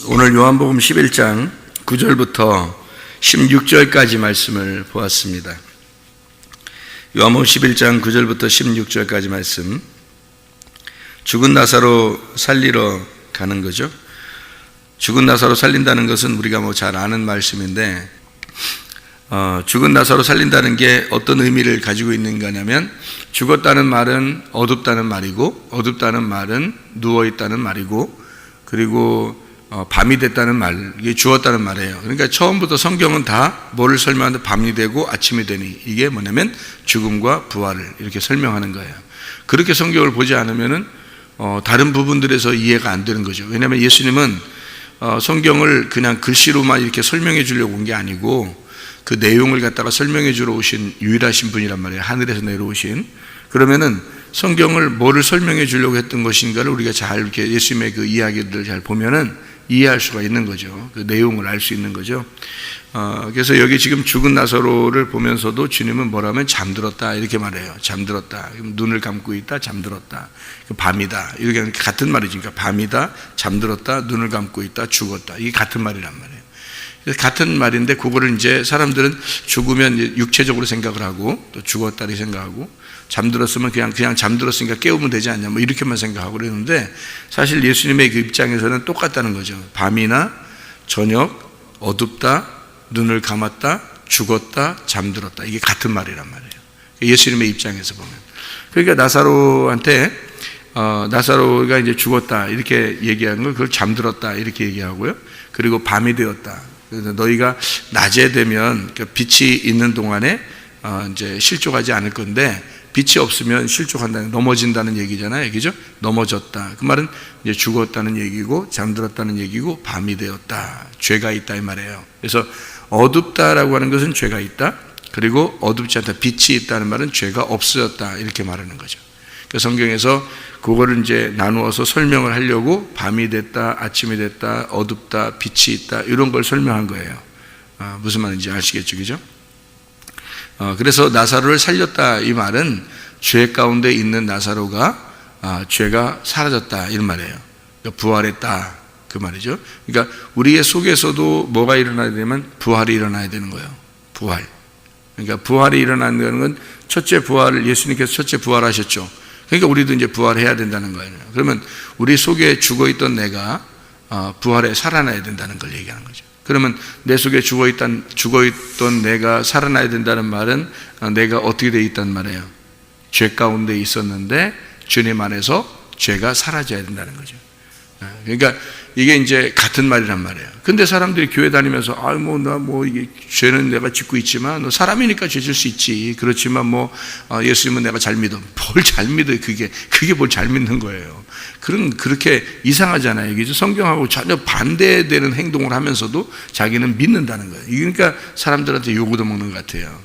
오늘 요한복음 11장 9절부터 16절까지 말씀을 보았습니다. 요한복음 11장 9절부터 16절까지 말씀, 죽은 나사로 살리러 가는 거죠. 죽은 나사로 살린다는 것은 우리가 잘 아는 말씀인데, 죽은 나사로 살린다는 게 어떤 의미를 가지고 있는 거냐면, 죽었다는 말은 어둡다는 말이고, 어둡다는 말은 누워있다는 말이고, 그리고 밤이 됐다는 말, 이게 죽었다는 말이에요. 그러니까 처음부터 성경은 다 뭐를 설명하는데 밤이 되고 아침이 되니, 이게 뭐냐면 죽음과 부활을 이렇게 설명하는 거예요. 그렇게 성경을 보지 않으면은 다른 부분들에서 이해가 안 되는 거죠. 왜냐하면 예수님은 성경을 그냥 글씨로만 이렇게 설명해 주려고 온 게 아니고 그 내용을 갖다가 설명해 주러 오신 유일하신 분이란 말이에요. 하늘에서 내려오신. 그러면은 성경을 뭐를 설명해 주려고 했던 것인가를 우리가 잘 이렇게 예수님의 그 이야기들을 잘 보면은 이해할 수가 있는 거죠. 그 내용을 알 수 있는 거죠. 그래서 여기 지금 죽은 나사로를 보면서도 주님은 뭐라면 잠들었다 이렇게 말해요. 잠들었다. 눈을 감고 있다, 잠들었다. 밤이다. 이렇게 같은 말이죠. 그러니까 밤이다, 잠들었다, 눈을 감고 있다, 죽었다. 이게 같은 말이란 말이에요. 같은 말인데 그거를 이제 사람들은 죽으면 육체적으로 생각을 하고 또 죽었다 이렇게 생각하고, 잠들었으면 그냥 잠들었으니까 깨우면 되지 않냐 뭐 이렇게만 생각하고 그러는데, 사실 예수님의 그 입장에서는 똑같다는 거죠. 밤이나 저녁, 어둡다, 눈을 감았다, 죽었다, 잠들었다, 이게 같은 말이란 말이에요. 예수님의 입장에서 보면. 그러니까 나사로한테 나사로가 이제 죽었다 이렇게 얘기하는 걸 그걸 잠들었다 이렇게 얘기하고요. 그리고 밤이 되었다. 그래서 너희가 낮에 되면 빛이 있는 동안에 이제 실족하지 않을 건데, 빛이 없으면 실족한다는, 넘어진다는 얘기잖아요. 그죠? 넘어졌다. 그 말은 이제 죽었다는 얘기고, 잠들었다는 얘기고, 밤이 되었다. 죄가 있다 이 말이에요. 그래서 어둡다라고 하는 것은 죄가 있다. 그리고 어둡지 않다, 빛이 있다는 말은 죄가 없어졌다 이렇게 말하는 거죠. 그 성경에서 그거를 이제 나누어서 설명을 하려고 밤이 됐다, 아침이 됐다, 어둡다, 빛이 있다 이런 걸 설명한 거예요. 무슨 말인지 아시겠죠, 그죠? 그래서 나사로를 살렸다 이 말은 죄 가운데 있는 나사로가 죄가 사라졌다 이런 말이에요. 그러니까 부활했다 그 말이죠. 그러니까 우리의 속에서도 뭐가 일어나야 되냐면 부활이 일어나야 되는 거예요. 부활. 그러니까 부활이 일어나는 건 첫째 부활을, 예수님께서 첫째 부활하셨죠. 그러니까 우리도 이제 부활해야 된다는 거예요. 그러면 우리 속에 죽어있던 내가 부활해 살아나야 된다는 걸 얘기하는 거죠. 그러면 내 속에 죽어있던 내가 살아나야 된다는 말은 내가 어떻게 되어 있단 말이에요? 죄 가운데 있었는데 주님 안에서 죄가 사라져야 된다는 거죠. 그러니까 이게 이제 같은 말이란 말이에요. 근데 사람들이 교회 다니면서 이게 죄는 내가 짓고 있지만 너 사람이니까 죄 질 수 있지. 그렇지만 예수님은 내가 잘 믿어. 뭘 잘 믿어요? 그게 뭘 잘 믿는 거예요. 그렇게 이상하잖아요. 그죠? 성경하고 전혀 반대되는 행동을 하면서도 자기는 믿는다는 거예요. 그러니까 사람들한테 요구도 먹는 것 같아요.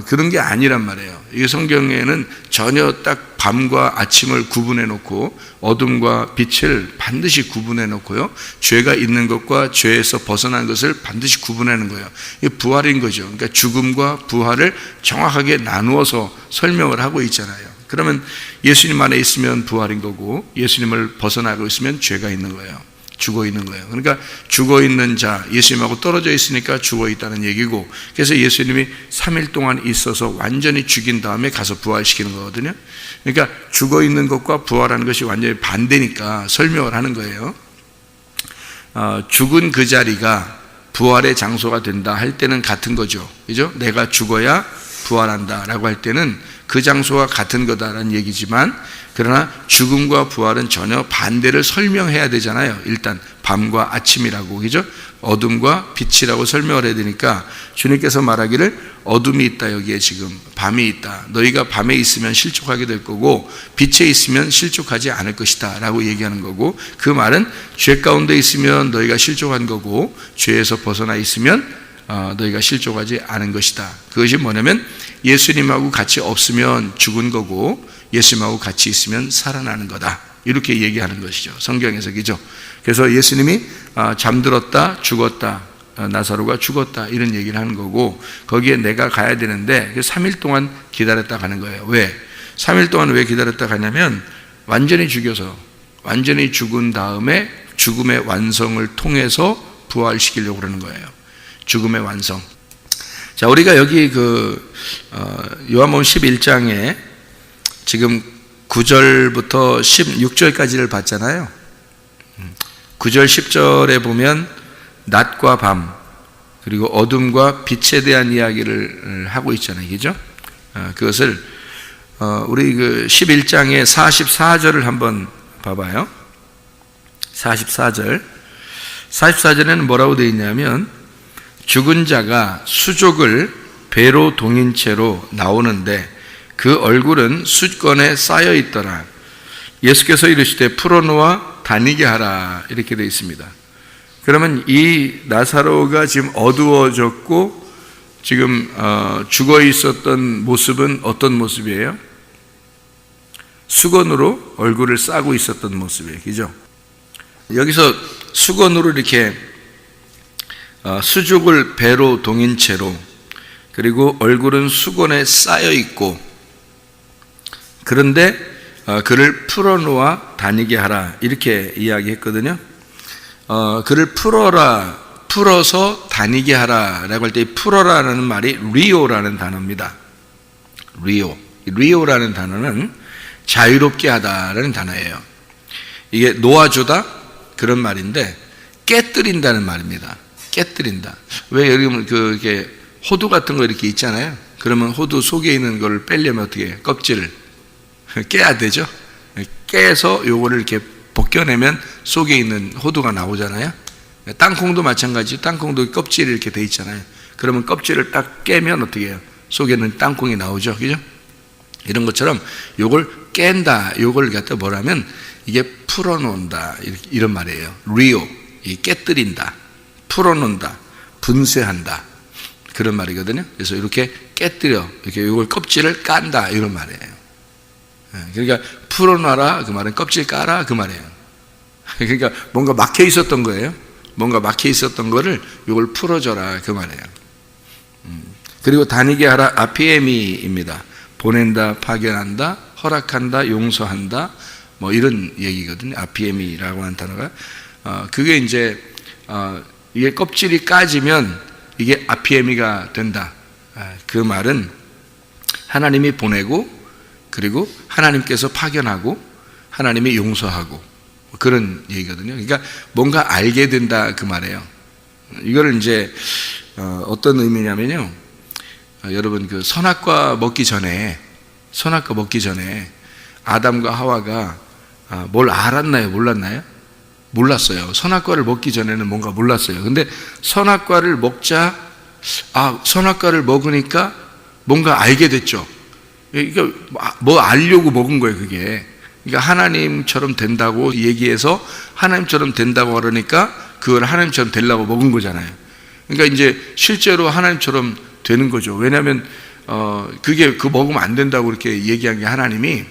그런 게 아니란 말이에요. 이 성경에는 전혀 딱 밤과 아침을 구분해 놓고 어둠과 빛을 반드시 구분해 놓고요, 죄가 있는 것과 죄에서 벗어난 것을 반드시 구분하는 거예요. 이게 부활인 거죠. 그러니까 죽음과 부활을 정확하게 나누어서 설명을 하고 있잖아요. 그러면 예수님 안에 있으면 부활인 거고, 예수님을 벗어나고 있으면 죄가 있는 거예요. 죽어 있는 거예요. 그러니까 죽어 있는 자, 예수님하고 떨어져 있으니까 죽어 있다는 얘기고, 그래서 예수님이 3일 동안 있어서 완전히 죽인 다음에 가서 부활시키는 거거든요. 그러니까 죽어 있는 것과 부활하는 것이 완전히 반대니까 설명을 하는 거예요. 죽은 그 자리가 부활의 장소가 된다 할 때는 같은 거죠. 그죠? 내가 죽어야 부활한다 라고 할 때는 그 장소가 같은 거다라는 얘기지만, 그러나 죽음과 부활은 전혀 반대를 설명해야 되잖아요. 일단 밤과 아침이라고, 그죠? 어둠과 빛이라고 설명을 해야 되니까 주님께서 말하기를 어둠이 있다, 여기에 지금 밤이 있다. 너희가 밤에 있으면 실족하게 될 거고 빛에 있으면 실족하지 않을 것이다 라고 얘기하는 거고, 그 말은 죄 가운데 있으면 너희가 실족한 거고 죄에서 벗어나 있으면 너희가 실족하지 않은 것이다. 그것이 뭐냐면 예수님하고 같이 없으면 죽은 거고 예수님하고 같이 있으면 살아나는 거다, 이렇게 얘기하는 것이죠, 성경에서. 그죠? 그래서 예수님이 잠들었다, 죽었다, 나사로가 죽었다 이런 얘기를 하는 거고, 거기에 내가 가야 되는데 3일 동안 기다렸다 가는 거예요. 왜? 3일 동안 왜 기다렸다 가냐면 완전히 죽여서 완전히 죽은 다음에 죽음의 완성을 통해서 부활시키려고 그러는 거예요. 죽음의 완성. 자, 우리가 여기 요한복음 11장에 지금 9절부터 16절까지를 봤잖아요. 9절 10절에 보면 낮과 밤 그리고 어둠과 빛에 대한 이야기를 하고 있잖아요. 그죠? 그것을 우리 11장의 44절을 한번 봐봐요. 44절에는 뭐라고 되어 있냐면 죽은 자가 수족을 배로 동인 채로 나오는데 그 얼굴은 숫건에 쌓여 있더라. 예수께서 이르시되 풀어놓아 다니게 하라 이렇게 되어 있습니다. 그러면 이 나사로가 지금 어두워졌고 지금 죽어 있었던 모습은 어떤 모습이에요? 수건으로 얼굴을 싸고 있었던 모습이에요. 그죠? 여기서 수건으로 이렇게 수족을 배로 동인 채로 그리고 얼굴은 수건에 쌓여 있고 그런데 그를 풀어놓아 다니게 하라 이렇게 이야기했거든요. 그를 풀어서 다니게 하라라고 할 때 풀어라는 말이 리오라는 단어입니다. 리오라는 단어는 자유롭게 하다라는 단어예요. 이게 놓아주다 그런 말인데 깨뜨린다는 말입니다. 깨뜨린다. 왜 여러분 이게 호두 같은 거 이렇게 있잖아요. 그러면 호두 속에 있는 걸 빼려면 어떻게 해요? 껍질을 깨야 되죠. 깨서 요거를 이렇게 벗겨내면 속에 있는 호두가 나오잖아요. 땅콩도 마찬가지. 땅콩도 껍질이 이렇게 돼 있잖아요. 그러면 껍질을 딱 깨면 어떻게 해요? 속에는 땅콩이 나오죠. 그죠? 이런 것처럼 요걸 깬다. 요걸 갖다 뭐라면 이게 풀어놓는다. 이런 말이에요. 리오. 깨뜨린다. 풀어놓는다. 분쇄한다. 그런 말이거든요. 그래서 이렇게 깨뜨려. 이렇게 요걸 껍질을 깐다. 이런 말이에요. 그러니까 풀어놔라 그 말은 껍질 까라 그 말이에요. 그러니까 뭔가 막혀 있었던 거예요. 뭔가 막혀 있었던 거를 이걸 풀어줘라 그 말이에요. 그리고 다니게 하라 아피에미입니다. 보낸다, 파견한다, 허락한다, 용서한다 뭐 이런 얘기거든요. 아피에미라고 하는 단어가 그게 이제 이게 껍질이 까지면 이게 아피에미가 된다. 그 말은 하나님이 보내고 그리고 하나님께서 파견하고 하나님이 용서하고 그런 얘기거든요. 그러니까 뭔가 알게 된다 그 말이에요. 이거를 이제 어떤 의미냐면요. 여러분 선악과 먹기 전에 아담과 하와가 뭘 알았나요? 몰랐나요? 몰랐어요. 선악과를 먹기 전에는 뭔가 몰랐어요. 근데 선악과를 먹으니까 뭔가 알게 됐죠. 그러니까 뭐 알려고 먹은 거예요, 그게. 그러니까 하나님처럼 된다고 얘기해서 하나님처럼 된다고 그러니까 그걸 하나님처럼 되려고 먹은 거잖아요. 그러니까 이제 실제로 하나님처럼 되는 거죠. 왜냐하면 그게 먹으면 안 된다고 그렇게 얘기한 게 하나님이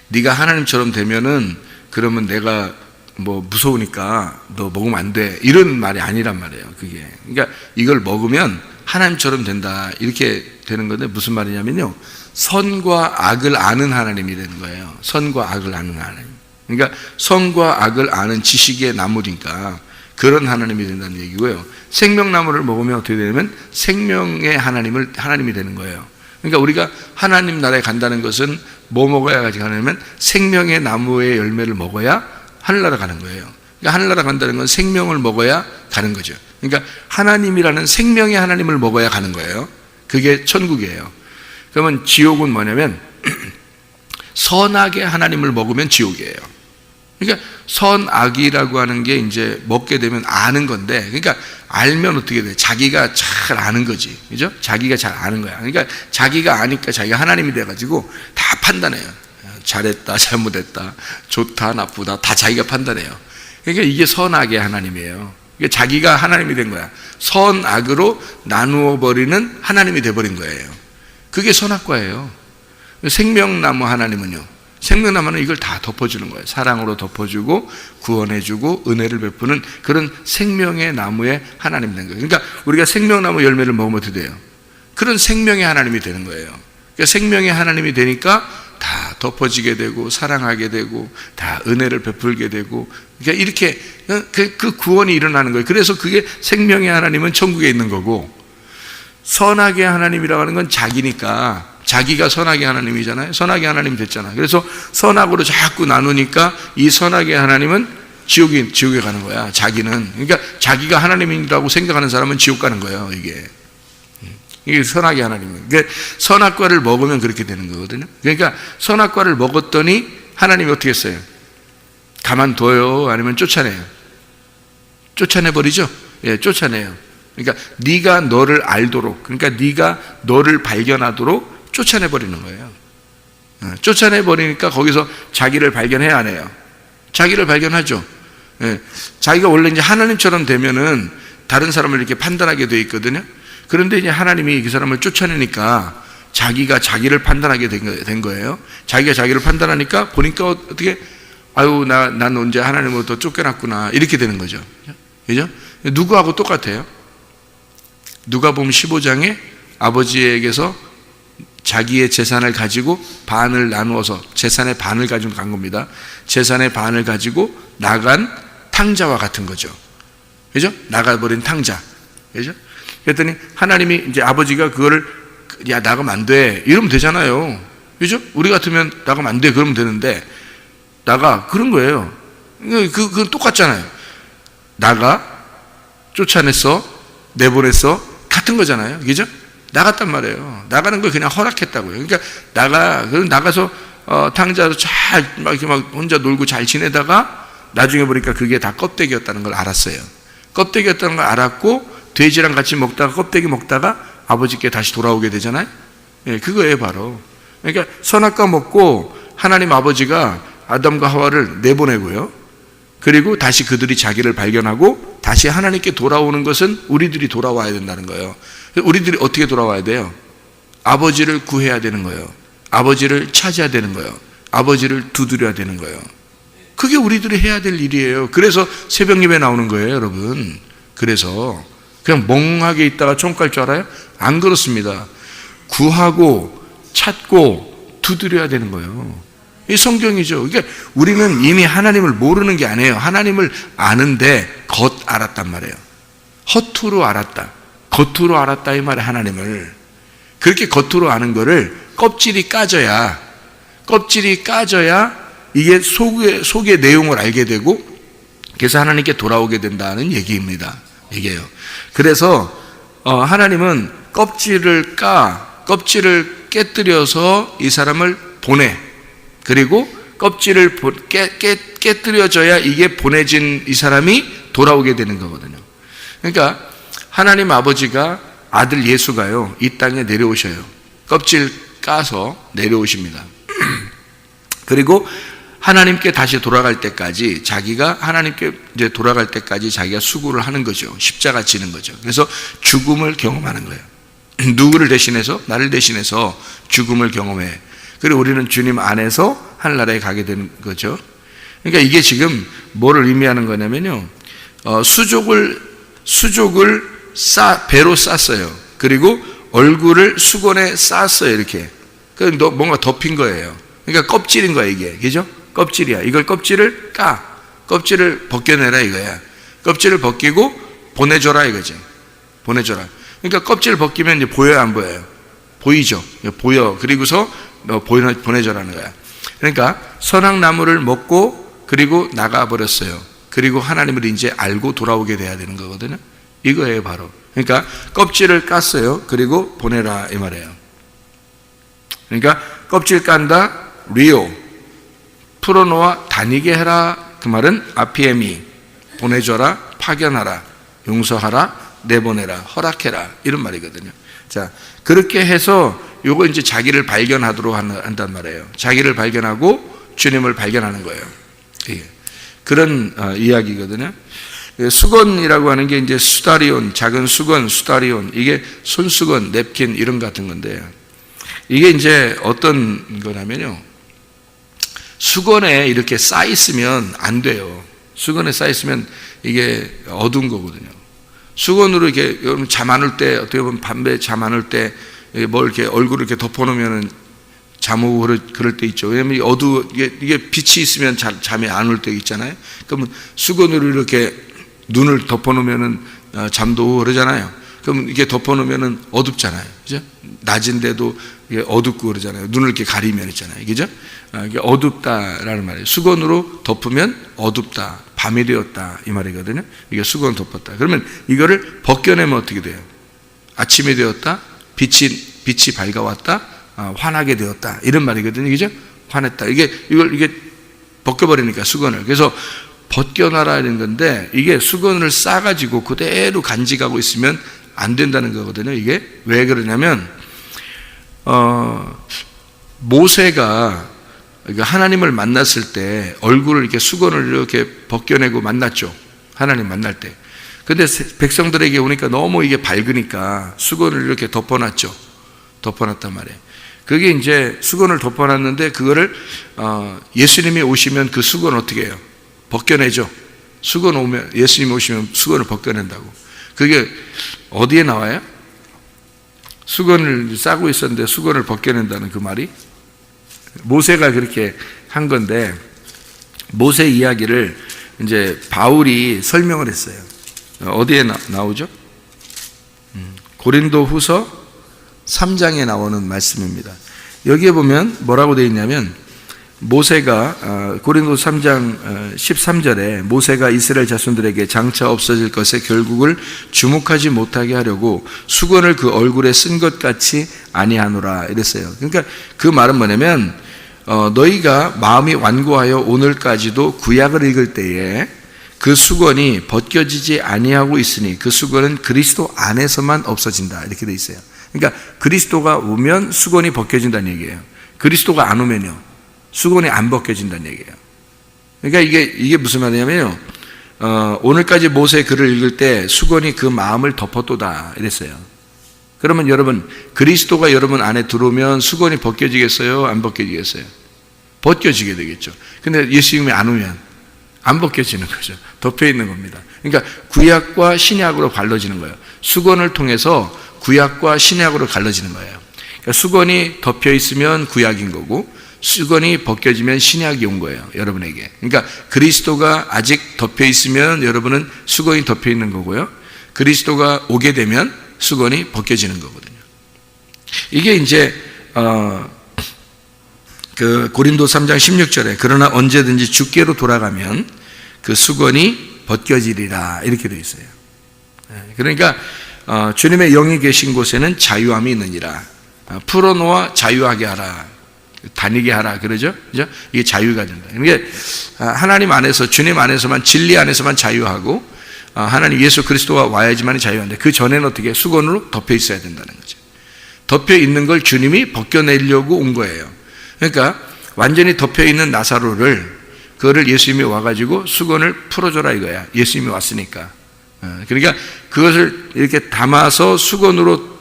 네가 하나님처럼 되면은 그러면 내가 뭐 무서우니까 너 먹으면 안 돼. 이런 말이 아니란 말이에요, 그게. 그러니까 이걸 먹으면 하나님처럼 된다. 이렇게 되는 건데 무슨 말이냐면요. 선과 악을 아는 하나님이 되는 거예요. 선과 악을 아는 하나님. 그러니까 선과 악을 아는 지식의 나무니까 그런 하나님이 된다는 얘기고요. 생명나무를 먹으면 어떻게 되냐면 생명의 하나님이 되는 거예요. 그러니까 우리가 하나님 나라에 간다는 것은 뭐 먹어야 가냐면 생명의 나무의 열매를 먹어야 하늘나라 가는 거예요. 그러니까 하늘나라 간다는 건 생명을 먹어야 가는 거죠. 그러니까 하나님이라는 생명의 하나님을 먹어야 가는 거예요. 그게 천국이에요. 그러면 지옥은 뭐냐면 선악의 하나님을 먹으면 지옥이에요. 그러니까 선악이라고 하는 게 이제 먹게 되면 아는 건데, 그러니까 알면 어떻게 돼? 자기가 잘 아는 거지, 그죠? 자기가 잘 아는 거야. 그러니까 자기가 아니까 자기가 하나님이 돼가지고 다 판단해요. 잘했다, 잘못했다, 좋다, 나쁘다, 다 자기가 판단해요. 그러니까 이게 선악의 하나님이에요. 그러니까 자기가 하나님이 된 거야. 선악으로 나누어 버리는 하나님이 돼버린 거예요. 그게 선악과예요. 생명나무 하나님은요, 생명나무는 이걸 다 덮어주는 거예요. 사랑으로 덮어주고 구원해주고 은혜를 베푸는 그런 생명의 나무의 하나님이 된 거예요. 그러니까 우리가 생명나무 열매를 먹으면 어떻게 돼요? 그런 생명의 하나님이 되는 거예요. 그러니까 생명의 하나님이 되니까 다 다 덮어지게 되고 사랑하게 되고 다 은혜를 베풀게 되고, 그러니까 이렇게 그 구원이 일어나는 거예요. 그래서 그게 생명의 하나님은 천국에 있는 거고, 선악의 하나님이라고 하는 건 자기니까, 자기가 선악의 하나님이잖아요. 선악의 하나님이 됐잖아요. 그래서 선악으로 자꾸 나누니까 이 선악의 하나님은 지옥에 가는 거야. 자기는, 그러니까 자기가 하나님이라고 생각하는 사람은 지옥 가는 거예요. 이게 선악의 하나님이에요. 그러니까 선악과를 먹으면 그렇게 되는 거거든요. 그러니까 선악과를 먹었더니 하나님이 어떻게 했어요? 가만둬요? 아니면 쫓아내요? 쫓아내버리죠? 예, 쫓아내요. 그러니까 네가 너를 알도록, 그러니까 네가 너를 발견하도록 쫓아내버리는 거예요. 쫓아내버리니까 거기서 자기를 발견해야 안 해요? 자기를 발견하죠. 예, 자기가 원래 이제 하나님처럼 되면은 다른 사람을 이렇게 판단하게 돼 있거든요. 그런데 이제 하나님이 그 사람을 쫓아내니까 자기가 자기를 판단하게 된 거예요. 자기가 자기를 판단하니까 보니까 어떻게, 아유, 난 언제 하나님으로부터 쫓겨났구나, 이렇게 되는 거죠. 그죠? 누구하고 똑같아요? 누가복음 15장에 아버지에게서 자기의 재산을 가지고 반을 나누어서 재산의 반을 가지고 간 겁니다. 재산의 반을 가지고 나간 탕자와 같은 거죠. 그죠? 나가버린 탕자. 그죠? 그랬더니 하나님이 이제 아버지가 그거를, 야, 나가면 안 돼, 이러면 되잖아요. 그죠? 우리 같으면 나가면 안 돼, 그러면 되는데, 나가, 그런 거예요. 그건 똑같잖아요. 나가, 쫓아냈어, 내보냈어, 같은 거잖아요. 그죠? 나갔단 말이에요. 나가는 걸 그냥 허락했다고요. 그러니까 나가서 탕자로 막 이렇게 막 혼자 놀고 잘 지내다가 나중에 보니까 그게 다 껍데기였다는 걸 알았어요. 껍데기였다는 걸 알았고, 돼지랑 같이 먹다가 껍데기 먹다가 아버지께 다시 돌아오게 되잖아요. 예, 그거예요, 바로. 그러니까 선악과 먹고 하나님 아버지가 아담과 하와를 내보내고요. 그리고 다시 그들이 자기를 발견하고 다시 하나님께 돌아오는 것은 우리들이 돌아와야 된다는 거예요. 우리들이 어떻게 돌아와야 돼요? 아버지를 구해야 되는 거예요. 아버지를 찾아야 되는 거예요. 아버지를 두드려야 되는 거예요. 그게 우리들이 해야 될 일이에요. 그래서 새벽 예배 나오는 거예요, 여러분. 그래서 그냥 멍하게 있다가 총 깔 줄 알아요? 안 그렇습니다. 구하고 찾고 두드려야 되는 거예요. 이 성경이죠. 그러니까 우리는 이미 하나님을 모르는 게 아니에요. 하나님을 아는데 겉 알았단 말이에요. 허투루 알았다, 겉으로 알았다, 이 말이에요. 하나님을 그렇게 겉으로 아는 거를 껍질이 까져야 이게 속의 내용을 알게 되고, 그래서 하나님께 돌아오게 된다는 얘기입니다. 얘기예요. 그래서 하나님은 껍질을 깨뜨려서 이 사람을 보내. 그리고 껍질을 깨뜨려져야 이게 보내진 이 사람이 돌아오게 되는 거거든요. 그러니까 하나님 아버지가 아들 예수가요, 이 땅에 내려오셔요. 껍질 까서 내려오십니다. 그리고 하나님께 다시 돌아갈 때까지, 자기가 하나님께 이제 돌아갈 때까지 자기가 수고를 하는 거죠. 십자가 지는 거죠. 그래서 죽음을 경험하는 거예요. 누구를 대신해서? 나를 대신해서 죽음을 경험해. 그리고 우리는 주님 안에서 하늘나라에 가게 되는 거죠. 그러니까 이게 지금 뭐를 의미하는 거냐면요, 수족을 배로 쌌어요. 그리고 얼굴을 수건에 쌌어요. 이렇게. 뭔가 덮인 거예요. 그러니까 껍질인 거야, 이게. 그죠? 껍질이야. 이걸 껍질을 껍질을 벗겨내라, 이거야. 껍질을 벗기고 보내줘라, 이거지. 보내줘라. 그러니까 껍질을 벗기면 이제 보여요, 안 보여요? 보이죠? 보여. 그리고서 보내줘라는 거야. 그러니까 선악나무를 먹고 그리고 나가버렸어요. 그리고 하나님을 이제 알고 돌아오게 돼야 되는 거거든요. 이거예요, 바로. 그러니까 껍질을 깠어요. 그리고 보내라, 이 말이에요. 그러니까 껍질 깐다, 리오. 풀어놓아 다니게 해라. 그 말은 아피에미. 보내줘라, 파견하라, 용서하라, 내보내라, 허락해라, 이런 말이거든요. 자, 그렇게 해서 요거 이제 자기를 발견하도록 한단 말이에요. 자기를 발견하고 주님을 발견하는 거예요. 그런 이야기거든요. 수건이라고 하는 게 이제 수다리온, 작은 수건, 수다리온, 이게 손수건, 냅킨 이런 같은 건데, 이게 이제 어떤 거냐면요, 수건에 이렇게 쌓여 있으면 안 돼요. 수건에 쌓여 있으면 이게 어두운 거거든요. 수건으로 이렇게, 여러분 잠 안 올 때, 어떻게 보면 밤에 잠 안 올 때 뭘 이렇게 얼굴을 이렇게 덮어놓으면 잠오고 그럴 때 있죠. 왜냐면 이게 빛이 있으면 잠이 안 올 때 있잖아요. 그러면 수건으로 이렇게 눈을 덮어놓으면은 잠도 오고 그러잖아요. 그럼 이게 덮어놓으면은 어둡잖아요. 그죠? 낮인데도 이게 어둡고 그러잖아요. 눈을 이렇게 가리면 있잖아요. 그죠? 이게 어둡다라는 말이에요. 수건으로 덮으면 어둡다. 밤이 되었다. 이 말이거든요. 이게 수건 덮었다. 그러면 이거를 벗겨내면 어떻게 돼요? 아침이 되었다. 빛이 밝아왔다. 환하게 되었다. 이런 말이거든요. 그죠? 환했다. 이게 벗겨버리니까 수건을. 그래서 벗겨놔라는 건데, 이게 수건을 싸가지고 그대로 간직하고 있으면 안 된다는 거거든요. 이게 왜 그러냐면, 모세가 하나님을 만났을 때 얼굴을 이렇게 수건을 이렇게 벗겨내고 만났죠. 하나님 만날 때. 근데 백성들에게 오니까 너무 이게 밝으니까 수건을 이렇게 덮어놨죠. 덮어놨단 말이에요. 그게 이제 수건을 덮어놨는데, 그거를 예수님이 오시면 그 수건 어떻게 해요? 벗겨내죠. 예수님이 오시면 수건을 벗겨낸다고. 그게 어디에 나와요? 수건을 싸고 있었는데 수건을 벗겨낸다는 그 말이 모세가 그렇게 한 건데, 모세 이야기를 이제 바울이 설명을 했어요. 어디에 나오죠? 고린도후서 3장에 나오는 말씀입니다. 여기에 보면 뭐라고 되어 있냐면, 모세가 고린도서 3장 13절에 모세가 이스라엘 자손들에게 장차 없어질 것에 결국을 주목하지 못하게 하려고 수건을 그 얼굴에 쓴 것 같이 아니하노라 이랬어요. 그러니까 그 말은 뭐냐면, 너희가 마음이 완고하여 오늘까지도 구약을 읽을 때에 그 수건이 벗겨지지 아니하고 있으니 그 수건은 그리스도 안에서만 없어진다 이렇게 되어 있어요. 그러니까 그리스도가 오면 수건이 벗겨진다는 얘기예요. 그리스도가 안 오면요, 수건이 안 벗겨진다는 얘기예요. 그러니까 이게 무슨 말이냐면요, 오늘까지 모세의 글을 읽을 때 수건이 그 마음을 덮었도다 이랬어요. 그러면 여러분, 그리스도가 여러분 안에 들어오면 수건이 벗겨지겠어요? 안 벗겨지겠어요? 벗겨지게 되겠죠. 근데 예수님이 안 오면 안 벗겨지는 거죠. 덮여 있는 겁니다. 그러니까 구약과 신약으로 갈라지는 거예요. 수건을 통해서 구약과 신약으로 갈라지는 거예요. 그러니까 수건이 덮여 있으면 구약인 거고, 수건이 벗겨지면 신약이 온 거예요, 여러분에게. 그러니까 그리스도가 아직 덮여 있으면 여러분은 수건이 덮여 있는 거고요, 그리스도가 오게 되면 수건이 벗겨지는 거거든요. 이게 이제 그 고린도 3장 16절에 그러나 언제든지 주께로 돌아가면 그 수건이 벗겨지리라 이렇게 되어 있어요. 그러니까 주님의 영이 계신 곳에는 자유함이 있느니라. 풀어놓아 자유하게 하라, 다니게 하라 그러죠. 그죠? 이게 자유가 된다. 이게 하나님 안에서, 주님 안에서만, 진리 안에서만 자유하고, 하나님 예수 그리스도가 와야지만 자유한데, 그 전에는 어떻게 수건으로 덮여 있어야 된다는 거죠. 덮여 있는 걸 주님이 벗겨내려고 온 거예요. 그러니까 완전히 덮여 있는 나사로를, 그거를 예수님이 와가지고 수건을 풀어줘라 이거야. 예수님이 왔으니까. 그러니까 그것을 이렇게 담아서 수건으로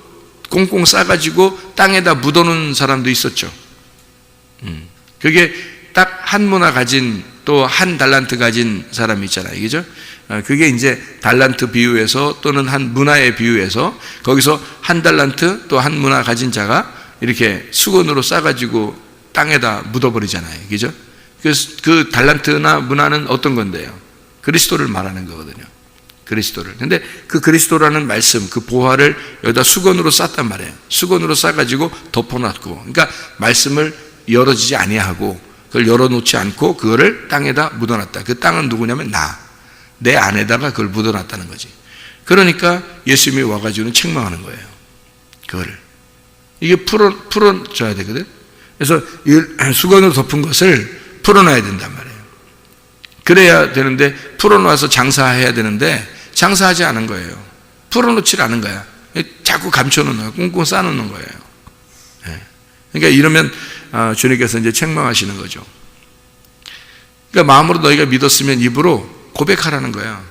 꽁꽁 싸가지고 땅에다 묻어놓은 사람도 있었죠. 그게 딱 한 문화 가진, 또 한 달란트 가진 사람이 있잖아요. 그죠? 그게 이제 달란트 비유에서, 또는 한 문화의 비유에서, 거기서 한 달란트 또 한 문화 가진 자가 이렇게 수건으로 싸가지고 땅에다 묻어버리잖아요. 그죠? 그 달란트나 문화는 어떤 건데요? 그리스도를 말하는 거거든요. 그리스도를. 근데 그 그리스도라는 말씀, 그 보화를 여기다 수건으로 쌌단 말이에요. 수건으로 싸가지고 덮어놨고, 그러니까 말씀을 열어지지 아니하고, 그걸 열어놓지 않고 그거를 땅에다 묻어놨다. 그 땅은 누구냐면 내 안에다가 그걸 묻어놨다는 거지. 그러니까 예수님이 와가지고는 책망하는 거예요. 그거를. 이게 풀어줘야 되거든. 그래서 수건으로 덮은 것을 풀어놔야 된단 말이에요. 그래야 되는데, 풀어놔서 장사해야 되는데 장사하지 않은 거예요. 풀어놓지 않은 거야. 자꾸 감춰놓는 거야. 꽁꽁 싸놓는 거예요. 그러니까 이러면 주님께서 이제 책망하시는 거죠. 그러니까 마음으로 너희가 믿었으면 입으로 고백하라는 거야.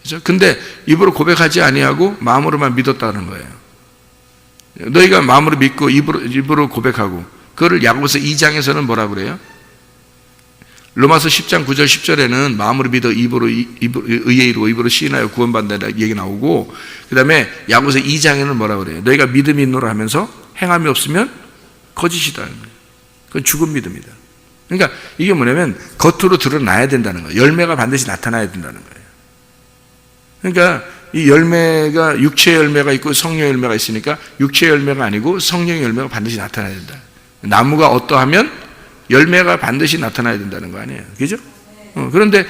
그죠? 근데 입으로 고백하지 아니하고 마음으로만 믿었다는 거예요. 너희가 마음으로 믿고 입으로 고백하고, 그거를 야고보서 2장에서는 뭐라고 그래요? 로마서 10장 9절 10절에는 마음으로 믿어 입으로 의에 이르고 입으로 시인하여 구원받는다 얘기 나오고, 그 다음에 야고보서 2장에는 뭐라고 그래요? 너희가 믿음이 있노라 하면서 행함이 없으면 거짓이다. 그건 죽은 믿음이다. 그러니까 이게 뭐냐면 겉으로 드러나야 된다는 거예요. 열매가 반드시 나타나야 된다는 거예요. 그러니까 이 열매가 육체의 열매가 있고 성령의 열매가 있으니까 육체의 열매가 아니고 성령의 열매가 반드시 나타나야 된다. 나무가 어떠하면 열매가 반드시 나타나야 된다는 거 아니에요. 그죠? 그런데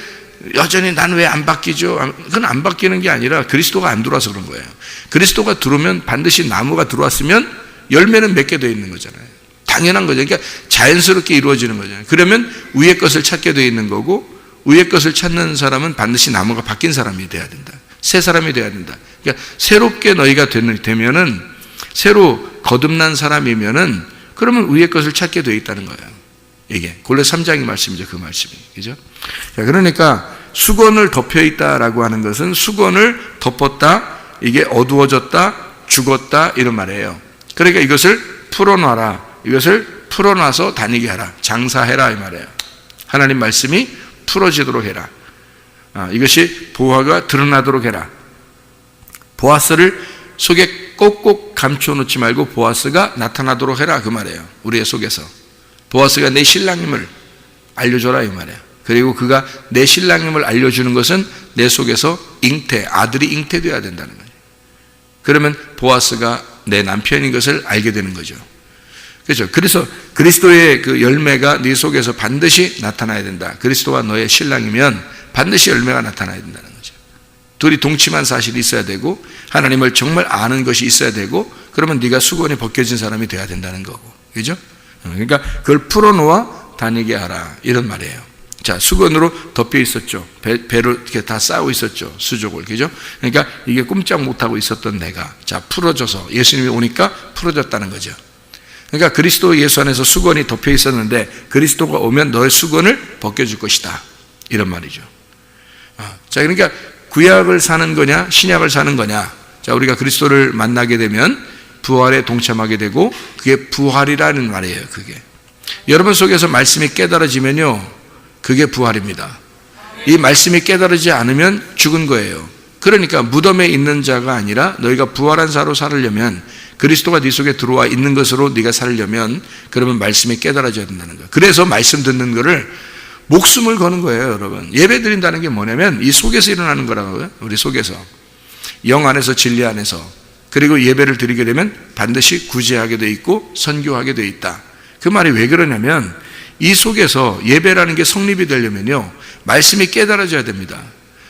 여전히 난 왜 안 바뀌죠? 그건 안 바뀌는 게 아니라 그리스도가 안 들어와서 그런 거예요. 그리스도가 들어오면 반드시 나무가 들어왔으면 열매는 맺게 되어 있는 거잖아요. 당연한 거죠. 그러니까 자연스럽게 이루어지는 거잖아요. 그러면 위의 것을 찾게 되어 있는 거고 위의 것을 찾는 사람은 반드시 나무가 바뀐 사람이 돼야 된다. 새 사람이 돼야 된다. 그러니까 새롭게 너희가 되면은 새로 거듭난 사람이면은 그러면 위의 것을 찾게 되어 있다는 거예요. 이게 골로 3장의 말씀이죠. 그 말씀이. 그죠? 자, 그러니까 수건을 덮여 있다라고 하는 것은 수건을 덮었다, 이게 어두워졌다, 죽었다 이런 말이에요. 그러니까 이것을 풀어놔라. 이것을 풀어놔서 다니게 하라. 장사해라 이 말이에요. 하나님 말씀이 풀어지도록 해라. 이것이 보화가 드러나도록 해라. 보아스를 속에 꼭꼭 감춰놓지 말고 보아스가 나타나도록 해라 그 말이에요. 우리의 속에서 보아스가 내 신랑임을 알려줘라 이 말이에요. 그리고 그가 내 신랑임을 알려주는 것은 내 속에서 아들이 잉태되어야 된다는 거예요. 그러면 보아스가 내 남편인 것을 알게 되는 거죠. 그렇죠. 그래서 그리스도의 그 열매가 네 속에서 반드시 나타나야 된다. 그리스도가 너의 신랑이면 반드시 열매가 나타나야 된다는 거죠. 둘이 동침한 사실이 있어야 되고 하나님을 정말 아는 것이 있어야 되고 그러면 네가 수건이 벗겨진 사람이 돼야 된다는 거고. 그죠? 그러니까 그걸 풀어놓아 다니게 하라 이런 말이에요. 자, 수건으로 덮여 있었죠. 배로 이렇게 다 쌓고 있었죠. 수족을. 그죠? 그러니까 이게 꼼짝 못하고 있었던 내가 자 풀어져서 예수님이 오니까 풀어졌다는 거죠. 그러니까 그리스도 예수 안에서 수건이 덮여 있었는데 그리스도가 오면 너의 수건을 벗겨줄 것이다 이런 말이죠. 자, 그러니까 구약을 사는 거냐 신약을 사는 거냐. 자, 우리가 그리스도를 만나게 되면 부활에 동참하게 되고 그게 부활이라는 말이에요. 그게 여러분 속에서 말씀이 깨달아지면요 그게 부활입니다. 이 말씀이 깨달아지지 않으면 죽은 거예요. 그러니까 무덤에 있는 자가 아니라 너희가 부활한 자로 살으려면 그리스도가 네 속에 들어와 있는 것으로 네가 살려면 그러면 말씀이 깨달아져야 된다는 거예요. 그래서 말씀 듣는 거를 목숨을 거는 거예요. 여러분 예배 드린다는 게 뭐냐면 이 속에서 일어나는 거라고요. 우리 속에서 영 안에서 진리 안에서 그리고 예배를 드리게 되면 반드시 구제하게 돼 있고 선교하게 돼 있다. 그 말이 왜 그러냐면 이 속에서 예배라는 게 성립이 되려면요 말씀이 깨달아져야 됩니다.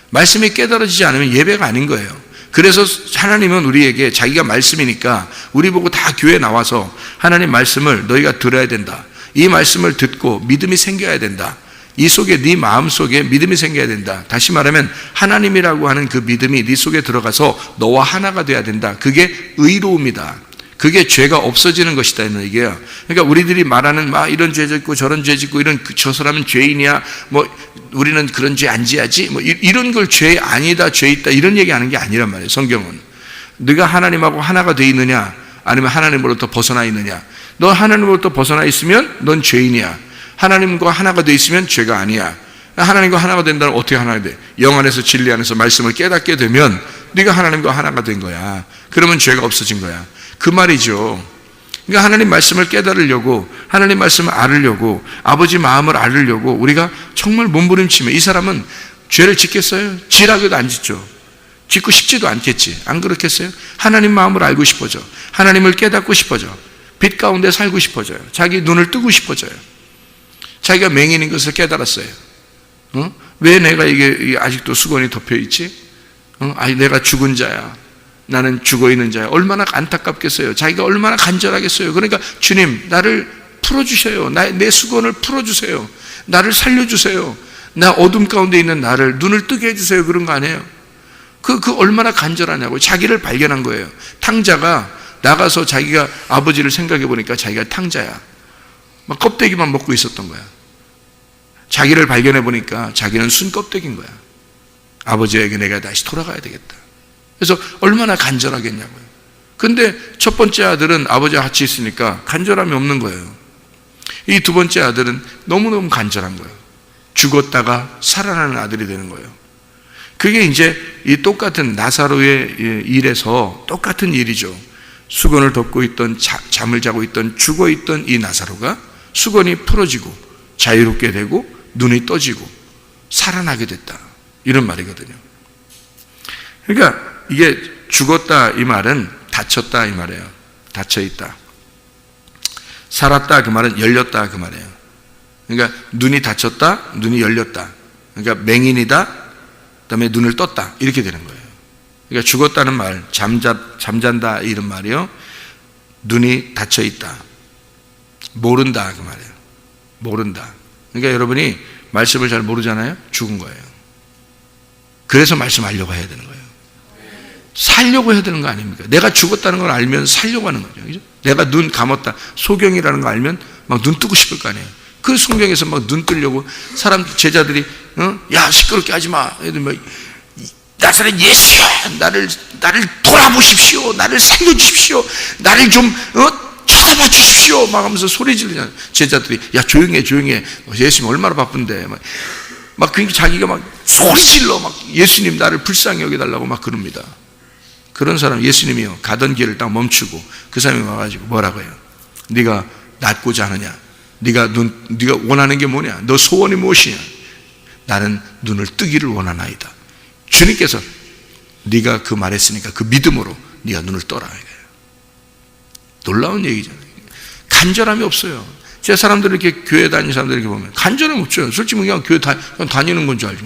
말씀이 깨달아지지 않으면 예배가 아닌 거예요. 그래서 하나님은 우리에게 자기가 말씀이니까 우리 보고 다 교회에 나와서 하나님 말씀을 너희가 들어야 된다. 이 말씀을 듣고 믿음이 생겨야 된다. 이 속에 네 마음 속에 믿음이 생겨야 된다. 다시 말하면 하나님이라고 하는 그 믿음이 네 속에 들어가서 너와 하나가 돼야 된다. 그게 의로움이다. 그게 죄가 없어지는 것이다 이런 얘기예요. 그러니까 우리들이 말하는 막 이런 죄 짓고 저런 죄 짓고 이런 저 사람은 죄인이야. 뭐 우리는 그런 죄 안 지야지. 뭐 이런 걸 죄 아니다, 죄 있다 이런 얘기하는 게 아니란 말이에요. 성경은 네가 하나님하고 하나가 돼 있느냐, 아니면 하나님으로부터 벗어나 있느냐. 너 하나님으로부터 벗어나 있으면 넌 죄인이야. 하나님과 하나가 돼 있으면 죄가 아니야. 하나님과 하나가 된다면 어떻게 하나가 돼? 영 안에서 진리 안에서 말씀을 깨닫게 되면 네가 하나님과 하나가 된 거야. 그러면 죄가 없어진 거야. 그 말이죠. 그러니까 하나님 말씀을 깨달으려고 하나님 말씀을 알으려고 아버지 마음을 알으려고 우리가 정말 몸부림치면 이 사람은 죄를 짓겠어요? 지라고도 안 짓죠. 짓고 싶지도 않겠지. 안 그렇겠어요? 하나님 마음을 알고 싶어져. 하나님을 깨닫고 싶어져. 빛 가운데 살고 싶어져요. 자기 눈을 뜨고 싶어져요. 자기가 맹인인 것을 깨달았어요. 왜 내가 이게 아직도 수건이 덮여 있지? 아니 내가 죽은 자야. 나는 죽어있는 자야. 얼마나 안타깝겠어요. 자기가 얼마나 간절하겠어요. 그러니까 주님 나를 풀어주세요. 내 수건을 풀어주세요. 나를 살려주세요. 나 어둠 가운데 있는 나를 눈을 뜨게 해주세요. 그런 거 아니에요. 그 얼마나 간절하냐고. 자기를 발견한 거예요. 탕자가 나가서 자기가 아버지를 생각해 보니까 자기가 탕자야. 막 껍데기만 먹고 있었던 거야. 자기를 발견해 보니까 자기는 순 껍데기인 거야. 아버지에게 내가 다시 돌아가야 되겠다. 그래서 얼마나 간절하겠냐고요. 근데 첫 번째 아들은 아버지와 같이 있으니까 간절함이 없는 거예요. 이 두 번째 아들은 너무너무 간절한 거예요. 죽었다가 살아나는 아들이 되는 거예요. 그게 이제 이 똑같은 나사로의 일에서 똑같은 일이죠. 수건을 덮고 있던 잠을 자고 있던 죽어있던 이 나사로가 수건이 풀어지고 자유롭게 되고 눈이 떠지고 살아나게 됐다. 이런 말이거든요. 그러니까 이게 죽었다 이 말은 닫혔다 이 말이에요. 닫혀있다. 살았다 그 말은 열렸다 그 말이에요. 그러니까 눈이 닫혔다, 눈이 열렸다. 그러니까 맹인이다, 그 다음에 눈을 떴다. 이렇게 되는 거예요. 그러니까 죽었다는 말, 잠잔다 이런 말이요. 눈이 닫혀있다. 모른다 그 말이에요. 모른다. 그러니까 여러분이 말씀을 잘 모르잖아요. 죽은 거예요. 그래서 말씀하려고 해야 되는 거예요. 살려고 해야 되는 거 아닙니까? 내가 죽었다는 걸 알면 살려고 하는 거죠. 그죠? 내가 눈 감았다. 소경이라는 거 알면 막 눈 뜨고 싶을 거 아니에요. 그 성경에서 막 눈 뜨려고 사람, 제자들이, 야, 시끄럽게 하지 마. 나사렛 예수여, 나를 돌아보십시오. 나를 살려주십시오. 나를 좀, 쳐다봐 주십시오. 막 하면서 소리 지르잖아요. 제자들이, 야, 조용해. 예수님 얼마나 바쁜데. 막 그러니까 자기가 막 소리 질러. 막 예수님 나를 불쌍히 여겨달라고 막 그럽니다. 그런 사람, 예수님이요. 가던 길을 딱 멈추고 그 사람이 와가지고 뭐라고 해요? 네가 낫고자 하느냐? 네가 원하는 게 뭐냐? 너 소원이 무엇이냐? 나는 눈을 뜨기를 원하나이다. 주님께서 네가 그 말했으니까 그 믿음으로 네가 눈을 떠라. 놀라운 얘기잖아요. 간절함이 없어요. 제 사람들 이렇게 교회 다니는 사람들 이렇게 보면 간절함 없죠. 솔직히 그냥 교회 그냥 다니는 건 줄 알죠.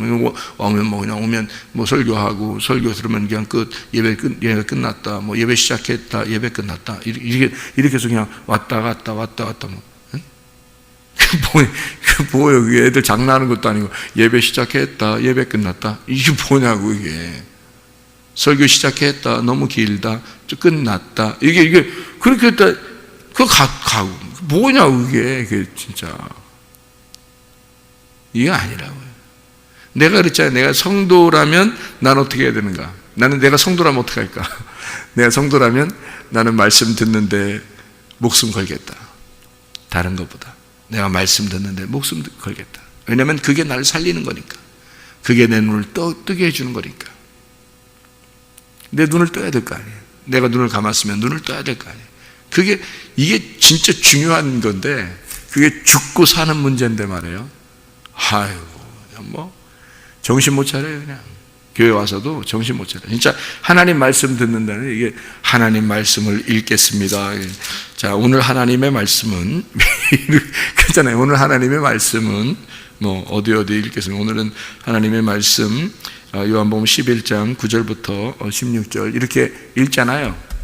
오면 설교하고 설교 들으면 그냥 예배 끝났다. 뭐 예배 시작했다. 예배 끝났다. 이렇게 해서 그냥 왔다 갔다 뭐. 뭐예요? 애들 장난하는 것도 아니고 예배 시작했다. 예배 끝났다. 이게 뭐냐고 이게. 설교 시작했다. 너무 길다. 끝났다. 이게 그렇게 했다. 그거 가고 뭐냐고 이게 진짜 이게 아니라고요. 내가 그랬잖아요. 내가 성도라면 난 어떻게 해야 되는가? 나는 내가 성도라면 어떻게 할까? 내가 성도라면 나는 말씀 듣는데 목숨 걸겠다. 다른 것보다 내가 말씀 듣는데 목숨 걸겠다. 왜냐하면 그게 나를 살리는 거니까. 그게 내 눈을 뜨게 해주는 거니까. 내 눈을 떠야 될 거 아니에요. 내가 눈을 감았으면 눈을 떠야 될 거 아니에요. 이게 진짜 중요한 건데, 그게 죽고 사는 문제인데 말이에요. 아이고, 정신 못 차려요, 그냥. 교회 와서도 정신 못 차려요. 진짜 하나님 말씀 듣는다는 이게 하나님 말씀을 읽겠습니다. 자, 오늘 하나님의 말씀은, 그렇잖아요. 오늘 하나님의 말씀은, 어디 읽겠습니다. 오늘은 하나님의 말씀, 요한복음 11장 9절부터 16절, 이렇게 읽잖아요.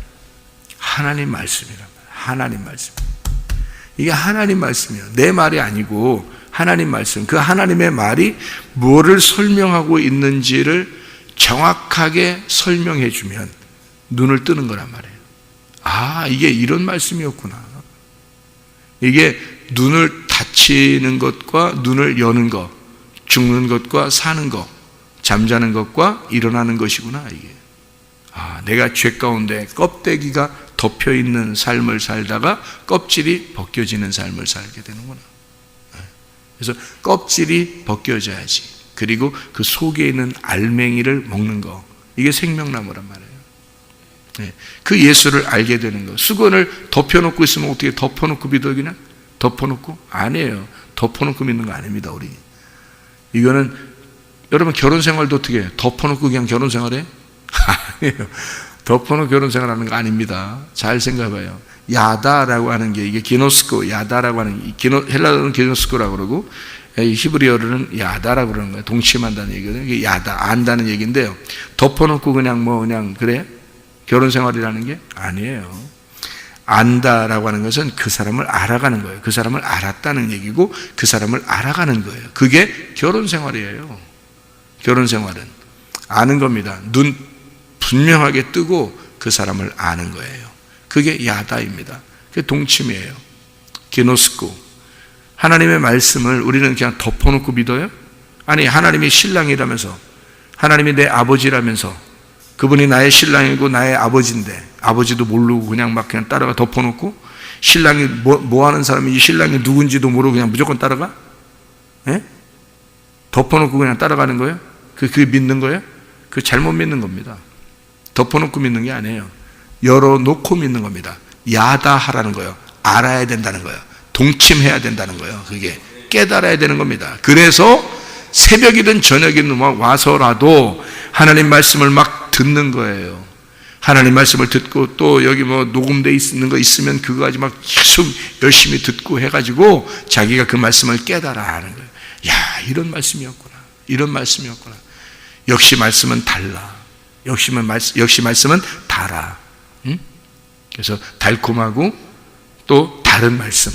하나님 말씀이란 말이에요. 하나님 말씀. 이게 하나님 말씀이에요. 내 말이 아니고 하나님 말씀. 그 하나님의 말이 뭐를 설명하고 있는지를 정확하게 설명해 주면 눈을 뜨는 거란 말이에요. 아, 이게 이런 말씀이었구나. 이게 눈을 닫히는 것과 눈을 여는 것, 죽는 것과 사는 것, 잠자는 것과 일어나는 것이구나, 이게. 아, 내가 죄 가운데 껍데기가 덮여 있는 삶을 살다가 껍질이 벗겨지는 삶을 살게 되는구나. 그래서 껍질이 벗겨져야지. 그리고 그 속에 있는 알맹이를 먹는 거. 이게 생명나무란 말이에요. 그 예수를 알게 되는 거. 수건을 덮여놓고 있으면 어떻게 덮어놓고 믿어요, 그냥? 덮어놓고? 아니에요. 덮어놓고 믿는 거 아닙니다, 우리. 이거는, 여러분 결혼 생활도 어떻게 해요? 덮어놓고 그냥 결혼 생활해? 아니에요. 덮어놓고 결혼 생활하는 거 아닙니다. 잘 생각해봐요. 야다라고 하는 게 이게 기노스코, 야다라고 하는 헬라어는 기노스코라고 그러고 히브리어로는 야다라고 그러는 거예요. 동침한다는 얘기거든요. 이게 야다, 안다는 얘기인데요. 덮어놓고 그냥 그래? 결혼 생활이라는 게 아니에요. 안다라고 하는 것은 그 사람을 알아가는 거예요. 그 사람을 알았다는 얘기고 그 사람을 알아가는 거예요. 그게 결혼 생활이에요. 결혼 생활은 아는 겁니다. 눈 분명하게 뜨고 그 사람을 아는 거예요. 그게 야다입니다. 그게 동침이에요. 기노스코. 하나님의 말씀을 우리는 그냥 덮어놓고 믿어요? 아니, 하나님이 신랑이라면서, 하나님이 내 아버지라면서, 그분이 나의 신랑이고 나의 아버지인데, 아버지도 모르고 그냥 따라가 덮어놓고, 신랑이 뭐 하는 사람인지, 신랑이 누군지도 모르고 그냥 무조건 따라가? 예? 덮어놓고 그냥 따라가는 거예요? 그게 믿는 거예요? 그 잘못 믿는 겁니다. 덮어놓고 믿는 게 아니에요. 열어놓고 믿는 겁니다. 야다하라는 거예요. 알아야 된다는 거예요. 동침해야 된다는 거예요. 그게 깨달아야 되는 겁니다. 그래서 새벽이든 저녁이든 와서라도 하나님 말씀을 막 듣는 거예요. 하나님 말씀을 듣고 또 여기 뭐 녹음돼 있는 거 있으면 그거 가지고 막 계속 열심히 듣고 해가지고 자기가 그 말씀을 깨달아 하는 거예요. 야, 이런 말씀이었구나. 이런 말씀이었구나. 역시 말씀은 달라. 역시 말씀은 달아. 응? 그래서 달콤하고 또 다른 말씀.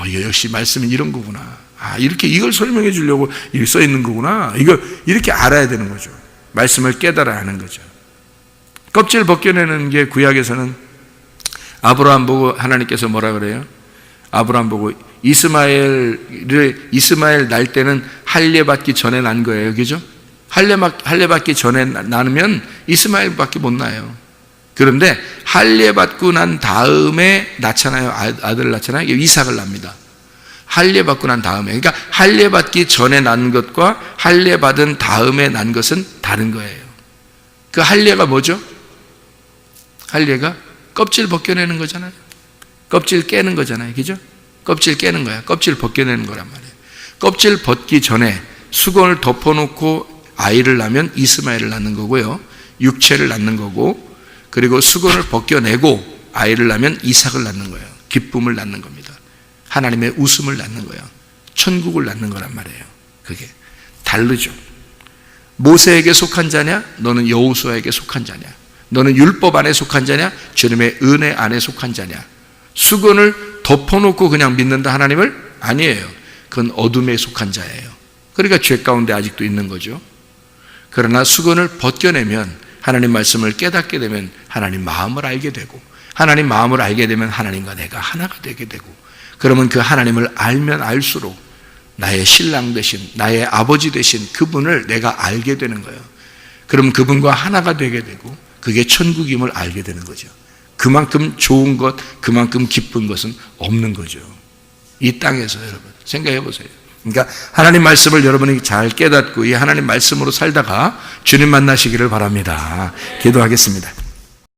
이거 역시 말씀은 이런 거구나. 이렇게 이걸 설명해 주려고 이게 써 있는 거구나. 이거 이렇게 알아야 되는 거죠. 말씀을 깨달아야 하는 거죠. 껍질 벗겨내는 게 구약에서는 아브라함 보고 하나님께서 뭐라 그래요? 아브라함 보고 이스마엘 날 때는 할례 받기 전에 난 거예요. 그죠? 할례 받기 전에 나면 이스마엘밖에 못 나요. 그런데 할례 받고 난 다음에 낳잖아요. 아들을 낳잖아요. 이삭을 납니다. 할례 받고 난 다음에. 그러니까 할례 받기 전에 난 것과 할례 받은 다음에 난 것은 다른 거예요. 그 할례가 뭐죠? 할례가 껍질 벗겨내는 거잖아요. 껍질 깨는 거잖아요. 그죠? 껍질 깨는 거야. 껍질 벗겨내는 거란 말이에요. 껍질 벗기 전에 수건을 덮어놓고 아이를 낳으면 이스마엘을 낳는 거고요. 육체를 낳는 거고, 그리고 수건을 벗겨내고 아이를 낳으면 이삭을 낳는 거예요. 기쁨을 낳는 겁니다. 하나님의 웃음을 낳는 거예요. 천국을 낳는 거란 말이에요. 그게 다르죠. 모세에게 속한 자냐? 너는 여호수아에게 속한 자냐? 너는 율법 안에 속한 자냐? 주님의 은혜 안에 속한 자냐? 수건을 덮어놓고 그냥 믿는다 하나님을? 아니에요. 그건 어둠에 속한 자예요. 그러니까 죄 가운데 아직도 있는 거죠. 그러나 수건을 벗겨내면 하나님 말씀을 깨닫게 되면 하나님 마음을 알게 되고, 하나님 마음을 알게 되면 하나님과 내가 하나가 되게 되고, 그러면 그 하나님을 알면 알수록 나의 신랑 되신, 나의 아버지 되신 그분을 내가 알게 되는 거예요. 그럼 그분과 하나가 되게 되고 그게 천국임을 알게 되는 거죠. 그만큼 좋은 것, 그만큼 기쁜 것은 없는 거죠. 이 땅에서 여러분 생각해 보세요. 그러니까 하나님 말씀을 여러분이 잘 깨닫고 이 하나님 말씀으로 살다가 주님 만나시기를 바랍니다. 기도하겠습니다.